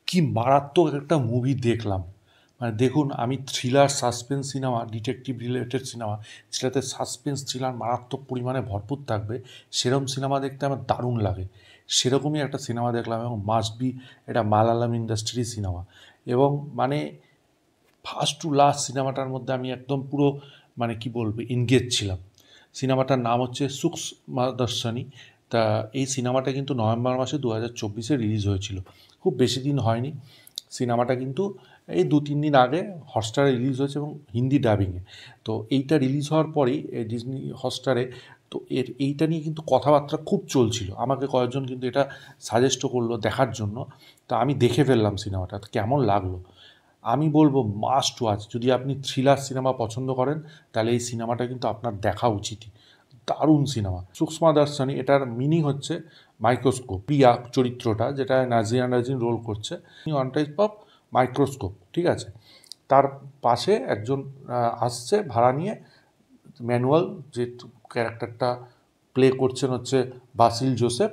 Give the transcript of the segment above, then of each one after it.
কি মারাত্মক একটা মুভি দেখলাম। মানে দেখুন, আমি thriller suspense cinema, detective related cinema, যেটাতে সাসপেন্স থ্রিলার মারাত্মক পরিমাণে ভরপুর থাকবে, সেরকম সিনেমা দেখতে আমার দারুণ লাগে। সেরকমই একটা সিনেমা দেখলাম, এবং মাস্ট বি এটা মালায়ালাম ইন্ডাস্ট্রির সিনেমা। এবং মানে ফার্স্ট টু লাস্ট সিনেমাটার মধ্যে আমি একদম পুরো মানে কি বলবো, এনগেজ ছিলাম। সিনেমাটার নাম হচ্ছে সুক্ষ্ম দর্শনী। তা এই সিনেমাটা কিন্তু নভেম্বর মাসে 2024 রিলিজ হয়েছিল, খুব বেশি দিন হয়নি। সিনেমাটা কিন্তু এই 2-3 দিন আগে হটস্টারে রিলিজ হয়েছে, এবং হিন্দি ডাবিংয়ে। তো এইটা রিলিজ হওয়ার পরেই ডিজনি হটস্টারে, তো এইটা নিয়ে কিন্তু কথাবার্তা খুব চলছিল। আমাকে কয়েকজন কিন্তু এটা সাজেস্টও করলো দেখার জন্য। তা আমি দেখে ফেললাম সিনেমাটা। তো কেমন লাগলো আমি বলবো মাস্ট ওয়াচ। যদি আপনি থ্রিলার সিনেমা পছন্দ করেন, তাহলে এই সিনেমাটা কিন্তু আপনার দেখা উচিতই। দারুণ সিনেমা। সুষমা দর্শনী, এটার মিনিং হচ্ছে মাইক্রোস্কোপ। প্রিয়া চরিত্রটা, যেটা নাজিয়া নাজিন রোল করছে, অন টাইপ অফ মাইক্রোস্কোপ, ঠিক আছে। তার পাশে একজন আসছে ভাড়া নিয়ে, ম্যানুয়াল, যে ক্যারেক্টারটা প্লে করছেন হচ্ছে বাসিল জোসেফ,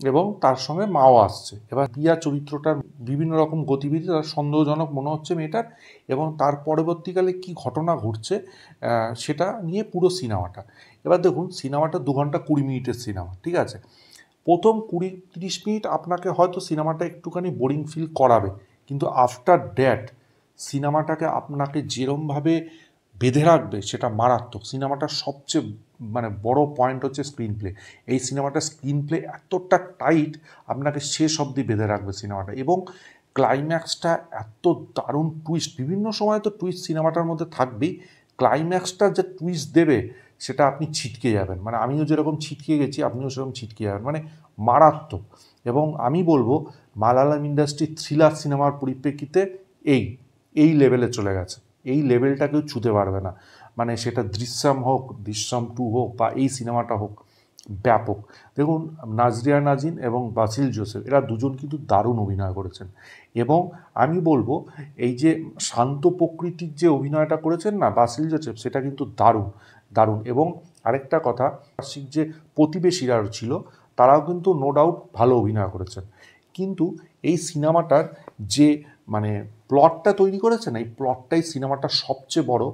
এবং তার সঙ্গে মাও আসছে। এবার প্রিয়া চরিত্রটার বিভিন্ন রকম গতিবিধি তার সন্দেহজনক মনে হচ্ছে মেয়েটার, এবং তার পরবর্তীকালে কি ঘটনা ঘটছে সেটা নিয়ে পুরো সিনেমাটা। এবার দেখুন, সিনেমাটা 2 ঘন্টা 20 মিনিটের সিনেমা, ঠিক আছে। প্রথম 20-30 মিনিট আপনাকে হয়তো সিনেমাটা একটুখানি বোরিং ফিল করাবে, কিন্তু আফটার দ্যাট সিনেমাটাকে আপনাকে যেরমভাবে বেঁধে রাখবে সেটা মারাত্মক। সিনেমাটার সবচেয়ে মানে বড় পয়েন্ট হচ্ছে স্ক্রিন প্লে। এই সিনেমাটার স্ক্রিন প্লে এতটা টাইট, আপনাকে শেষ অবধি বেঁধে রাখবে সিনেমাটা। এবং ক্লাইম্যাক্সটা এত দারুণ টুইস্ট, বিভিন্ন সময় তো টুইস্ট সিনেমাটার মধ্যে থাকবেই, ক্লাইম্যাক্সটা যে টুইস্ট দেবে সেটা আপনি ছিটকে যাবেন। মানে আমিও যেরকম ছিটকে গেছি, আপনিও সেরকম ছিটকে যাবেন, মানে মারাত্মক। এবং আমি বলবো মালায়ালাম ইন্ডাস্ট্রি থ্রিলার সিনেমার পরিপ্রেক্ষিতে এই এই লেভেলে চলে গেছে। এই লেভেলটা কেউ ছুঁতে পারবে না। মানে সেটা দৃশ্যম হোক, দৃশ্যম 2 হোক, বা এই সিনেমাটা হোক, ব্যাপক। দেখুন, নাজরিয়া নাজিন এবং বাসিল জোসেফ, এরা দুজন কিন্তু দারুণ অভিনয় করেছেন। এবং আমি বলবো এই যে শান্ত প্রকৃতির যে অভিনয়টা করেছেন না বাসিল জোসেফ, সেটা কিন্তু দারুণ দারুণ। এবং আরেকটা কথা, পার্শ্বিক যে প্রতিবেশীরা ছিল, তারাও কিন্তু নো ডাউট ভালো অভিনয় করেছেন। কিন্তু এই সিনেমাটার যে মানে প্লটটা তৈরি করেছে না, এই প্লটটাই সিনেমাটার সবচেয়ে বড়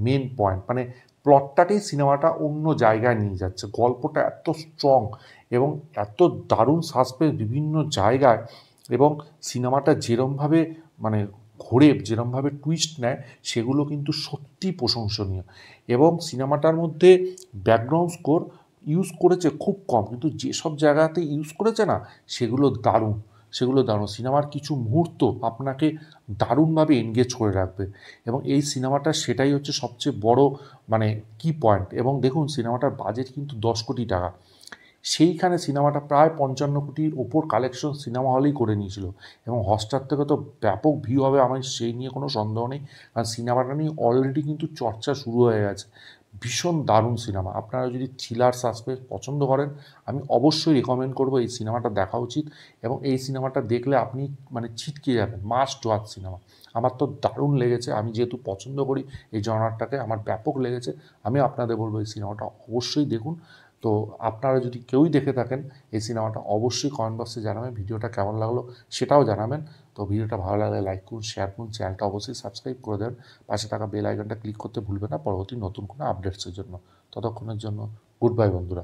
মেন পয়েন্ট। মানে প্লটটাকেই সিনেমাটা অন্য জায়গায় নিয়ে যাচ্ছে। গল্পটা এত স্ট্রং এবং এত দারুণ সাসপেন্স বিভিন্ন জায়গায়, এবং সিনেমাটা যেরমভাবে মানে ঘোরে, যেরমভাবে টুইস্ট নেয়, সেগুলো কিন্তু সত্যি প্রশংসনীয়। এবং সিনেমাটার মধ্যে ব্যাকগ্রাউন্ড স্কোর ইউজ করেছে খুব কম, কিন্তু যেসব জায়গাতে ইউজ করেছে না, সেগুলো দারুণ, সেগুলো দারুণ। সিনেমার কিছু মুহূর্ত আপনাকে দারুণভাবে এনগেজ করে রাখবে, এবং এই সিনেমাটা সেটাই হচ্ছে সবচেয়ে বড় মানে কি পয়েন্ট। এবং দেখুন, সিনেমাটার বাজেট কিন্তু 10 কোটি টাকা। সেইখানে সিনেমাটা প্রায় 55 কোটির ওপর কালেকশন সিনেমা হলেই করে নিয়েছিল। এবং হটস্টার থেকে তো ব্যাপক ভিউ হবে, আমার সেই নিয়ে কোনো সন্দেহ নেই। কারণ সিনেমাটা নিয়ে অলরেডি কিন্তু চর্চা শুরু হয়ে গেছে। ভীষণ দারুণ সিনেমা। আপনারা যদি থ্রিলার সাসপেন্স পছন্দ করেন, আমি অবশ্যই রেকমেন্ড করবো এই সিনেমাটা দেখা উচিত। এবং এই সিনেমাটা দেখলে আপনি মানে ছিটকে যাবেন, মাস্ট ওয়াচ সিনেমা। আমার তো দারুণ লেগেছে, আমি যেহেতু পছন্দ করি এই জনারটাকে, আমার ব্যাপক লেগেছে। আমি আপনাদের বলবো এই সিনেমাটা অবশ্যই দেখুন। তো আপনারা যদি কেউই দেখে থাকেন এই সিনেমাটা, অবশ্যই কমেন্ট বক্সে জানাবেন ভিডিওটা কেমন লাগলো, সেটাও জানাবেন। তো ভিডিওটা ভালো লাগলে লাইক করুন, শেয়ার করুন, চ্যানেলটা অবশ্যই সাবস্ক্রাইব করে দেবেন। পাশে থাকা বেল আইকনটা ক্লিক করতে ভুলবেন না পরবর্তী নতুন কোনো আপডেটসের জন্য। ততক্ষণের জন্য গুড বাই বন্ধুরা।